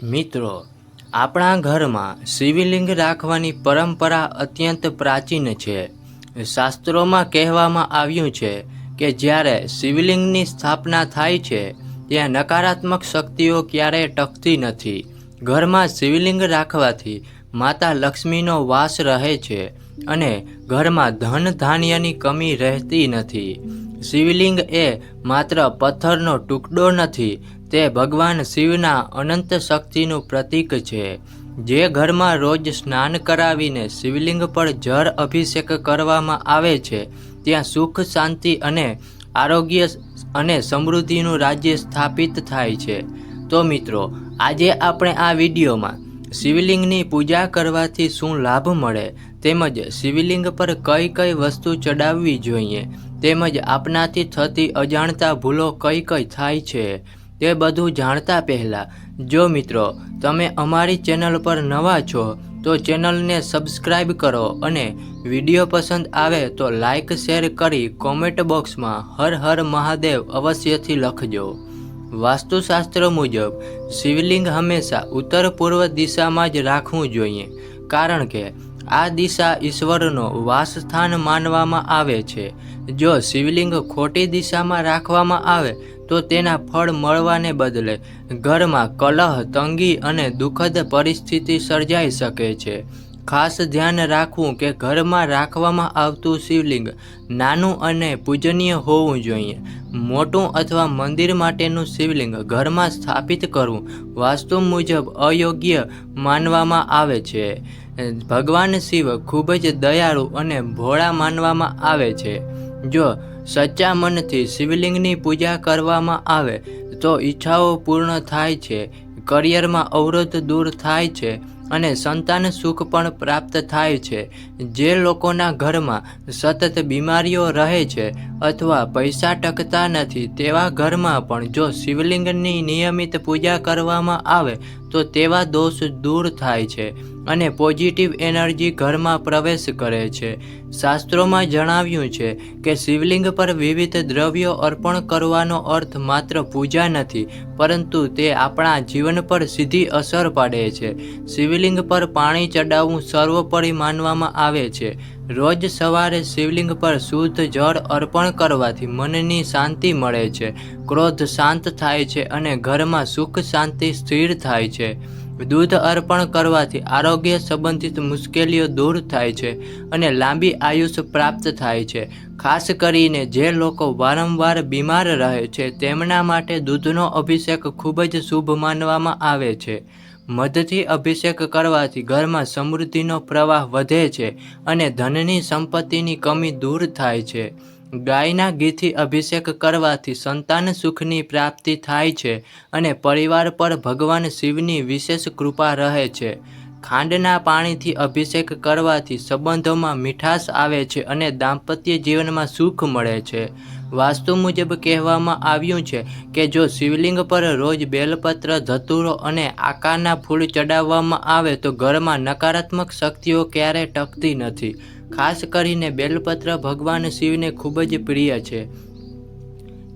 મિત્રો, આપણા ઘરમાં શિવલિંગ રાખવાની પરંપરા અત્યંત પ્રાચીન છે. શાસ્ત્રોમાં કહેવામાં આવ્યું છે કે જ્યારે શિવલિંગની સ્થાપના થાય છે ત્યાં નકારાત્મક શક્તિઓ ક્યારેય ટકતી નથી. ઘરમાં શિવલિંગ રાખવાથી માતા લક્ષ્મીનો વાસ રહે છે અને ઘરમાં ધન ધાન્યની કમી રહેતી નથી. શિવલિંગ એ માત્ર પથ્થરનો ટુકડો નથી, તે ભગવાન શિવના અનંત શક્તિનું પ્રતીક છે. જે ઘરમાં રોજ સ્નાન કરાવીને શિવલિંગ પર જળ અભિષેક કરવામાં આવે છે ત્યાં સુખ, શાંતિ અને આરોગ્ય અને સમૃદ્ધિનું રાજ્ય સ્થાપિત થાય છે. તો મિત્રો, આજે આપણે આ વિડીયોમાં શિવલિંગની પૂજા કરવાથી શું લાભ મળે, તેમજ શિવલિંગ પર કઈ કઈ વસ્તુ ચડાવવી જોઈએ, તેમજ આપનાથી થતી અજાણતા ભૂલો કઈ કઈ થાય છે, તે બધું જાણતા પહેલાં જો મિત્રો તમે અમારી ચેનલ પર નવા છો તો ચેનલને સબસ્ક્રાઈબ કરો અને વિડીયો પસંદ આવે તો લાઈક શેર કરી કોમેન્ટ બોક્સમાં હર હર મહાદેવ અવશ્યથી લખજો. વાસ્તુશાસ્ત્ર મુજબ શિવલિંગ હંમેશા ઉત્તર પૂર્વ દિશામાં જ રાખવું જોઈએ, કારણ કે આ દિશા ઈશ્વરનો વાસસ્થાન માનવામાં આવે છે. જો શિવલિંગ ખોટી દિશામાં રાખવામાં આવે તો તેના ફળ મળવાને બદલે ઘરમાં કલહ, તંગી અને દુઃખદ પરિસ્થિતિ સર્જાઈ શકે છે. ખાસ ધ્યાન રાખવું કે ઘરમાં રાખવામાં આવતું શિવલિંગ નાનું અને પૂજનીય હોવું જોઈએ. મોટું અથવા મંદિર માટેનું શિવલિંગ ઘરમાં સ્થાપિત કરવું વાસ્તુ મુજબ અયોગ્ય માનવામાં આવે છે. ભગવાન શિવ ખૂબ જ દયાળુ અને ભોળા માનવામાં આવે છે. જો સચ્ચા મનથી શિવલિંગની પૂજા કરવામાં આવે તો ઈચ્છાઓ પૂર્ણ થાય છે, કરિયરમાં અવરોધ દૂર થાય છે અને સંતાન સુખ પણ પ્રાપ્ત થાય છે. જે લોકોના ઘરમાં સતત બીમારીઓ રહે છે અથવા પૈસા ટકતા નથી તેવા ઘરમાં પણ જો શિવલિંગની નિયમિત પૂજા કરવામાં આવે તો તેવા દોષ દૂર થાય છે અને પોઝિટિવ એનર્જી ઘરમાં પ્રવેશ કરે છે. શાસ્ત્રોમાં જણાવ્યું છે કે શિવલિંગ પર વિવિધ દ્રવ્યો અર્પણ કરવાનો અર્થ માત્ર પૂજા નથી, પરંતુ તે આપણા જીવન પર સીધી અસર પાડે છે. શિવલિંગ પર પાણી ચડાવવું સર્વોપરી માનવામાં આવે છે. રોજ સવારે શિવલિંગ પર શુદ્ધ જળ અર્પણ કરવાથી મનની શાંતિ મળે છે, ક્રોધ શાંત થાય છે અને ઘરમાં સુખ શાંતિ સ્થિર થાય છે. દૂધ અર્પણ કરવાથી આરોગ્ય સંબંધિત મુશ્કેલીઓ દૂર થાય છે અને લાંબી આયુષ્ય પ્રાપ્ત થાય છે. ખાસ કરીને જે લોકો વારંવાર બીમાર રહે છે તેમના માટે દૂધનો અભિષેક ખૂબ જ શુભ માનવામાં આવે છે. મધથી અભિષેક કરવાથી ઘરમાં સમૃદ્ધિનો પ્રવાહ વધે છે અને ધનની સંપત્તિની કમી દૂર થાય છે. ગાયના ઘીથી અભિષેક કરવાથી સંતાન સુખની પ્રાપ્તિ થાય છે અને પરિવાર પર ભગવાન શિવની વિશેષ કૃપા રહે છે. ખાંડના પાણીથી અભિષેક કરવાથી સંબંધોમાં મીઠાશ આવે છે અને દાંપત્ય જીવનમાં સુખ મળે છે. વાસ્તુ મુજબ કહેવામાં આવ્યું છે કે જો શિવલિંગ પર રોજ બેલપત્ર, ધતૂરો અને આકારના ફૂલ ચડાવવામાં આવે તો ઘરમાં નકારાત્મક શક્તિઓ ક્યારેય ટકતી નથી. ખાસ કરીને બેલપત્ર ભગવાન શિવને ખૂબ જ પ્રિય છે.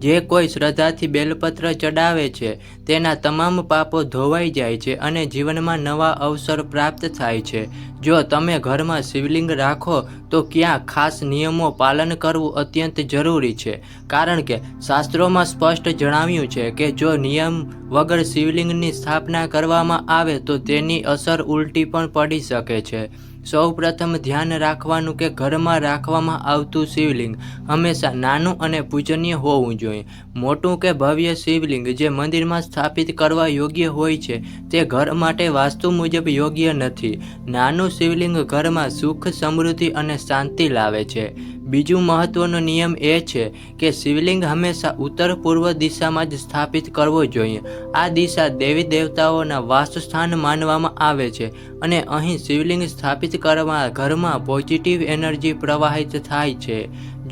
જે કોઈ શ્રદ્ધાથી બેલપત્ર ચડાવે છે તેના તમામ પાપો ધોવાઈ જાય છે અને જીવનમાં નવા અવસર પ્રાપ્ત થાય છે. જો તમે ઘરમાં શિવલિંગ રાખો તો ક્યાં ખાસ નિયમો પાલન કરવું અત્યંત જરૂરી છે, કારણ કે શાસ્ત્રોમાં સ્પષ્ટ જણાવ્યું છે કે જો નિયમ વગર શિવલિંગની સ્થાપના કરવામાં આવે તો તેની અસર ઉલટી પણ પડી શકે છે. સૌ પ્રથમ ધ્યાન રાખવાનું કે ઘરમાં રાખવામાં આવતું શિવલિંગ હંમેશા નાનું અને પૂજનીય હોવું જોઈએ. મોટું કે ભવ્ય શિવલિંગ જે મંદિરમાં સ્થાપિત કરવા યોગ્ય હોય છે તે ઘર માટે વાસ્તુ મુજબ યોગ્ય નથી. નાનું શિવલિંગ ઘરમાં સુખ, સમૃદ્ધિ અને શાંતિ લાવે છે. બીજું મહત્વનો નિયમ એ છે કે શિવલિંગ હંમેશા ઉત્તર પૂર્વ દિશામાં જ સ્થાપિત કરવો જોઈએ. આ દિશા દેવી દેવતાઓના વાસસ્થાન માનવામાં આવે છે અને અહીં શિવલિંગ સ્થાપિત કરવા ઘરમાં પોઝિટિવ એનર્જી પ્રવાહિત થાય છે.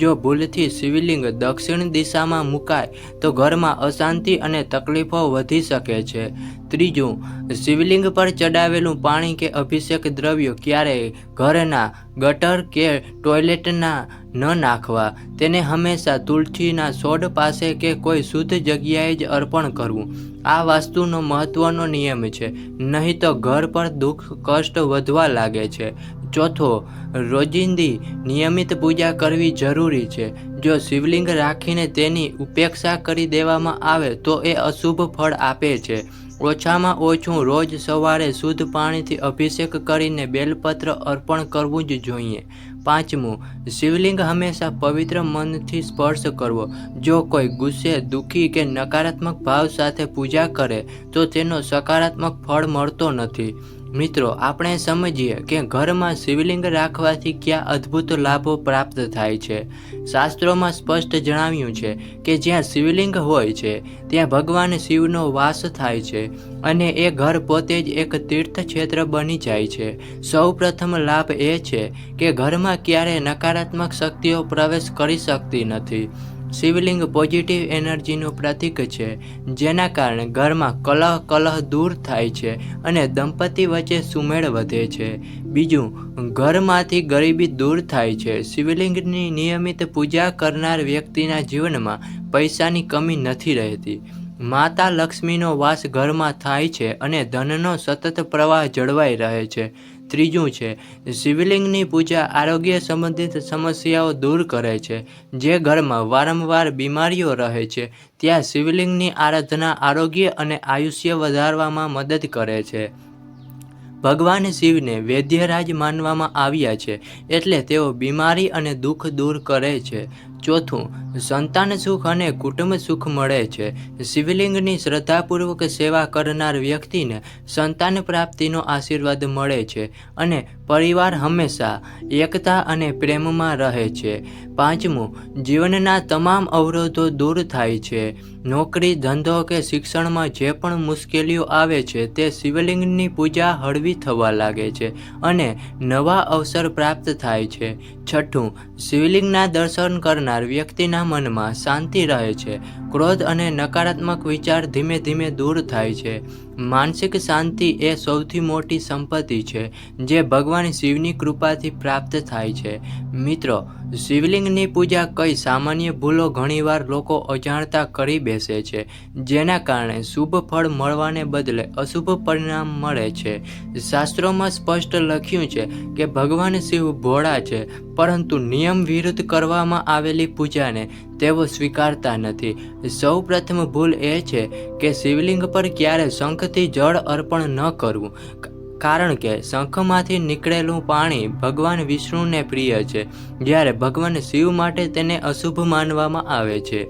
જો ભૂલથી શિવલિંગ દક્ષિણ દિશામાં મુકાય તો ઘરમાં અશાંતિ અને તકલીફો વધી શકે છે. ત્રીજું, શિવલિંગ પર ચડાવેલું પાણી કે અભિષેક દ્રવ્યો ક્યારેય ઘરના ગટર કે ટોયલેટના ન નાખવા. તેને હંમેશા તુલસીના છોડ પાસે કે કોઈ શુદ્ધ જગ્યાએ જ અર્પણ કરવું. આ વાસ્તુનો મહત્વનો નિયમ છે, નહીં તો ઘર પર દુઃખ કષ્ટ વધવા લાગે છે. ચોથો, રોજિંદી નિયમિત પૂજા કરવી જરૂરી છે. જો શિવલિંગ રાખીને તેની ઉપેક્ષા કરી દેવામાં આવે તો એ અશુભ ફળ આપે છે. ઓછામાં ઓછું રોજ સવારે શુદ્ધ પાણીથી અભિષેક કરીને બેલપત્ર અર્પણ કરવું જ જોઈએ. પાંચમું, શિવલિંગ હંમેશા પવિત્ર મનથી સ્પર્શ કરવો. જો કોઈ ગુસ્સે, દુઃખી કે નકારાત્મક ભાવ સાથે પૂજા કરે તો તેનો સકારાત્મક ફળ મળતો નથી. મિત્રો, આપણે સમજીએ કે ઘરમાં શિવલિંગ રાખવાથી કયા અદ્ભુત લાભો પ્રાપ્ત થાય છે. શાસ્ત્રોમાં સ્પષ્ટ જણાવ્યું છે કે જ્યાં શિવલિંગ હોય છે ત્યાં ભગવાન શિવનો વાસ થાય છે અને એ ઘર પોતે જ એક તીર્થ ક્ષેત્ર બની જાય છે. સૌ પ્રથમ લાભ એ છે કે ઘરમાં ક્યારેય નકારાત્મક શક્તિઓ પ્રવેશ કરી શકતી નથી. શિવલિંગ પોઝિટિવ એનર્જીનું પ્રતીક છે, જેના કારણે ઘરમાં કલહ દૂર થાય છે અને દંપતી વચ્ચે સુમેળ વધે છે. બીજું, ઘરમાંથી ગરીબી દૂર થાય છે. શિવલિંગની નિયમિત પૂજા કરનાર વ્યક્તિના જીવનમાં પૈસાની કમી નથી રહેતી. માતા લક્ષ્મીનો વાસ ઘરમાં થાય છે અને ધનનો સતત પ્રવાહ જળવાઈ રહે છે. ત્રીજું છે, શિવલિંગની પૂજા આરોગ્ય સંબંધિત સમસ્યાઓ દૂર કરે છે. જે ઘરમાં વારંવાર બીમારીઓ રહે છે ત્યાં શિવલિંગની આરાધના આરોગ્ય અને આયુષ્ય વધારવામાં મદદ કરે છે. ભગવાન શિવને વૈદ્યરાજ માનવામાં આવ્યા છે, એટલે તેઓ બીમારી અને દુઃખ દૂર કરે છે. ચોથું, સંતાન સુખ અને કુટુંબ સુખ મળે છે. શિવલિંગની શ્રદ્ધાપૂર્વક સેવા કરનાર વ્યક્તિને સંતાન પ્રાપ્તિનો આશીર્વાદ મળે છે અને પરિવાર હંમેશા એકતા અને પ્રેમમાં રહે છે. પાંચમું, જીવનના તમામ અવરોધો દૂર થાય છે. નોકરી, ધંધો કે શિક્ષણમાં જે પણ મુશ્કેલીઓ આવે છે તે શિવલિંગની પૂજા હળવી થવા લાગે છે અને નવા અવસર પ્રાપ્ત થાય છે. છઠ્ઠું, શિવલિંગના દર્શન કરનાર વ્યક્તિના મનમાં શાંતિ રહે છે. ક્રોધ અને નકારાત્મક વિચાર ધીમે ધીમે દૂર થાય છે. માનસિક શાંતિ એ સૌથી મોટી સંપત્તિ છે જે ભગવાન શિવની કૃપાથી પ્રાપ્ત થાય છે. મિત્રો, શિવલિંગની પૂજા કઈ સામાન્ય ભૂલો ઘણીવાર લોકો અજાણતા કરી બેસે છે, જેના કારણે શુભ ફળ મળવાને બદલે અશુભ પરિણામ મળે છે. શાસ્ત્રોમાં સ્પષ્ટ લખ્યું છે કે ભગવાન શિવ ભોળા છે, પરંતુ નિયમ વિરુદ્ધ કરવામાં આવેલી પૂજાને તેઓ સ્વીકારતા નથી. સૌ પ્રથમ ભૂલ એ છે કે શિવલિંગ પર ક્યારે શંખથી જળ અર્પણ ન કરવું, કારણ કે શંખમાંથી નીકળેલું પાણી ભગવાન વિષ્ણુને પ્રિય છે, જ્યારે ભગવાન શિવ માટે તેને અશુભ માનવામાં આવે છે.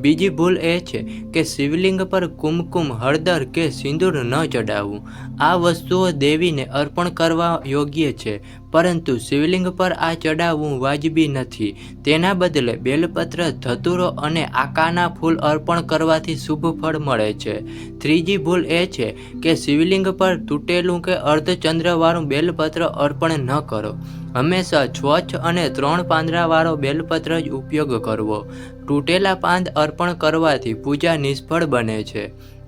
બીજી ભૂલ એ છે કે શિવલિંગ પર કુમકુમ, હળદર કે સિંદૂર ન ચડાવવું. આ વસ્તુઓ દેવીને અર્પણ કરવા યોગ્ય છે, પરંતુ શિવલિંગ પર આ ચડાવવું વાજબી નથી. તેના બદલે બેલપત્ર, ધતુરો અને આકાના ફૂલ અર્પણ કરવાથી શુભ ફળ મળે છે. ત્રીજી ભૂલ એ છે કે શિવલિંગ પર તૂટેલું કે અર્ધચંદ્રવાળું બેલપત્ર અર્પણ ન કરો. હંમેશા સ્વચ્છ અને 3 પાંદડાવાળો બેલપત્ર જ ઉપયોગ કરવો. તૂટેલા પાન અર્પણ કરવાથી પૂજા નિષ્ફળ બને છે.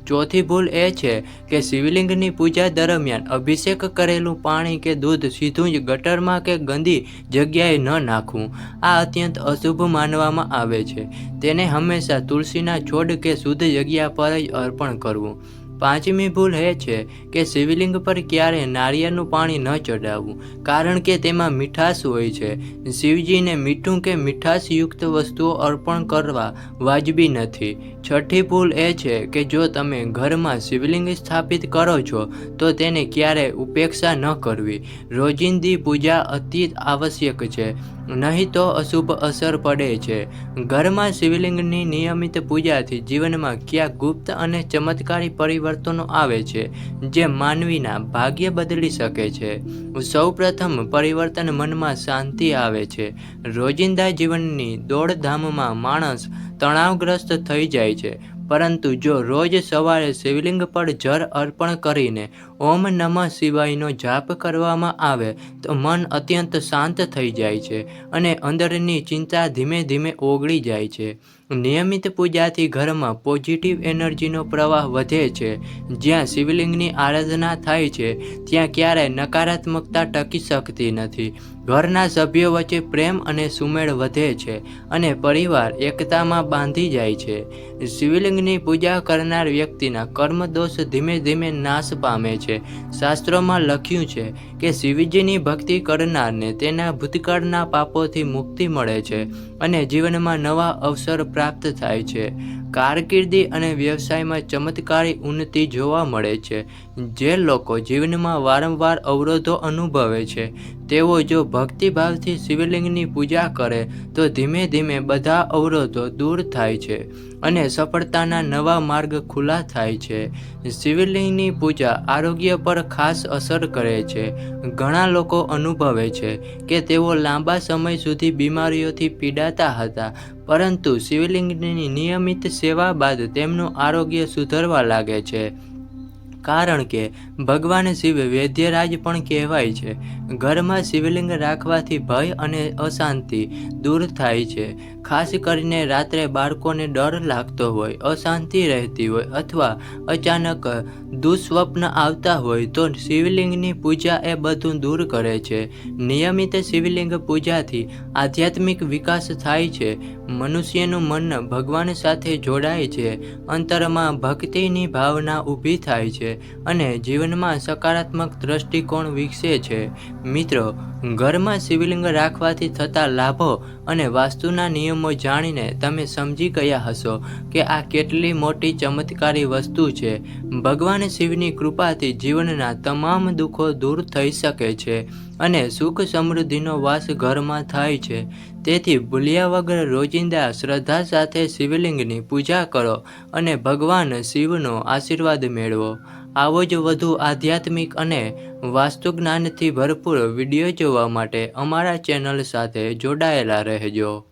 ચોથી ભૂલ એ છે કે શિવલિંગની પૂજા દરમિયાન અભિષેક કરેલું પાણી કે દૂધ સીધું જ ગટરમાં કે ગંદી જગ્યાએ ન નાખવું. આ અત્યંત અશુભ માનવામાં આવે છે. તેને હંમેશા તુલસીના છોડ કે શુદ્ધ જગ્યા પર જ અર્પણ કરવું. પાંચમી ભૂલ એ છે કે શિવલિંગ પર ક્યારેય નારિયેળનું પાણી ન ચડાવવું, કારણ કે તેમાં મીઠાશ હોય છે. શિવજીને મીઠું કે મીઠાશયુક્ત વસ્તુઓ અર્પણ કરવા વાજબી નથી. છઠ્ઠી ભૂલ એ છે કે જો તમે ઘરમાં શિવલિંગ સ્થાપિત કરો છો તો તેને ક્યારેય ઉપેક્ષા ન કરવી. રોજિંદી પૂજા અતિ આવશ્યક છે, નહીં તો અશુભ અસર પડે છે. ઘરમાં શિવલિંગની નિયમિત પૂજાથી જીવનમાં ક્યાં ગુપ્ત અને ચમત્કારી પરિવર્તનો આવે છે જે માનવીના ભાગ્ય બદલી શકે છે. સૌ પ્રથમ પરિવર્તન મનમાં શાંતિ આવે છે. રોજિંદા જીવનની દોડધામમાં માણસ તણાવગ્રસ્ત થઈ જાય છે, પરંતુ જો રોજ સવારે શિવલિંગ પર જળ અર્પણ કરીને ઓમ નમઃ શિવાયનો જાપ કરવામાં આવે તો મન અત્યંત શાંત થઈ જાય છે અને અંદરની ચિંતા ધીમે ધીમે ઓગળી જાય છે. નિયમિત પૂજાથી ઘરમાં પોઝિટિવ એનર્જીનો પ્રવાહ વધે છે. જ્યાં શિવલિંગની આરાધના થાય છે ત્યાં ક્યારેય નકારાત્મકતા ટકી શકતી નથી. ઘરના સભ્યો વચ્ચે પ્રેમ અને સુમેળ વધે છે અને પરિવાર એકતામાં બાંધી જાય છે. શિવલિંગની પૂજા કરનાર વ્યક્તિના કર્મદોષ ધીમે ધીમે નાશ પામે છે. શાસ્ત્રોમાં લખ્યું છે કે શિવજીની ભક્તિ કરનારને તેના ભૂતકાળના પાપોથી મુક્તિ મળે છે અને જીવનમાં નવા અવસર પ્રાપ્ત થાય છે. કારકિર્દી અને વ્યવસાયમાં ચમત્કારી ઉન્નતિ જોવા મળે છે. જે લોકો જીવનમાં વારંવાર અવરોધો અનુભવે છે તેઓ જો ભક્તિભાવથી શિવલિંગની પૂજા કરે તો ધીમે ધીમે બધા અવરોધો દૂર થાય છે અને સફળતાના નવા માર્ગ ખુલ્લા થાય છે. શિવલિંગની પૂજા આરોગ્ય પર ખાસ અસર કરે છે. ઘણા લોકો અનુભવે છે કે તેઓ લાંબા સમય સુધી બીમારીઓથી પીડાતા હતા, પરંતુ શિવલિંગની નિયમિત સેવા બાદ તેમનું આરોગ્ય સુધરવા લાગે છે. કારણ કે ભગવાન શિવ વૈદ્યરાજ પણ કહેવાય છે. ઘરમાં શિવલિંગ રાખવાથી ભય અને અશાંતિ દૂર થાય છે. ખાસ કરીને રાત્રે બાળકોને ડર લાગતો હોય, અશાંતિ રહેતી હોય અથવા અચાનક દુઃસ્વપ્ન આવતા હોય તો શિવલિંગની પૂજા એ બધું દૂર કરે છે. નિયમિત શિવલિંગ પૂજાથી આધ્યાત્મિક વિકાસ થાય છે. મનુષ્યનું મન ભગવાન સાથે જોડાય છે, અંતરમાં ભક્તિની ભાવના ઊભી થાય છે અને જીવનમાં સકારાત્મક દ્રષ્ટિકોણ વિકસે છે. મિત્રો, ઘરમાં શિવલિંગ રાખવાથી થતા લાભો અને વાસ્તુના નિયમો જાણીને તમે સમજી ગયા હશો કે આ કેટલી મોટી ચમત્કારી વસ્તુ છે. ભગવાન શિવની કૃપાથી જીવનના તમામ દુઃખો દૂર થઈ શકે છે અને સુખ સમૃદ્ધિનો વાસ ઘરમાં થાય છે. તેથી ભૂલ્યા વગર રોજિંદા શ્રદ્ધા સાથે શિવલિંગની પૂજા કરો અને ભગવાન શિવનો આશીર્વાદ મેળવો. આવો જ વધુ આધ્યાત્મિક અને વાસ્તુ જ્ઞાનથી ભરપૂર વિડીયો જોવા માટે અમારા ચેનલ સાથે જોડાયેલા રહેજો.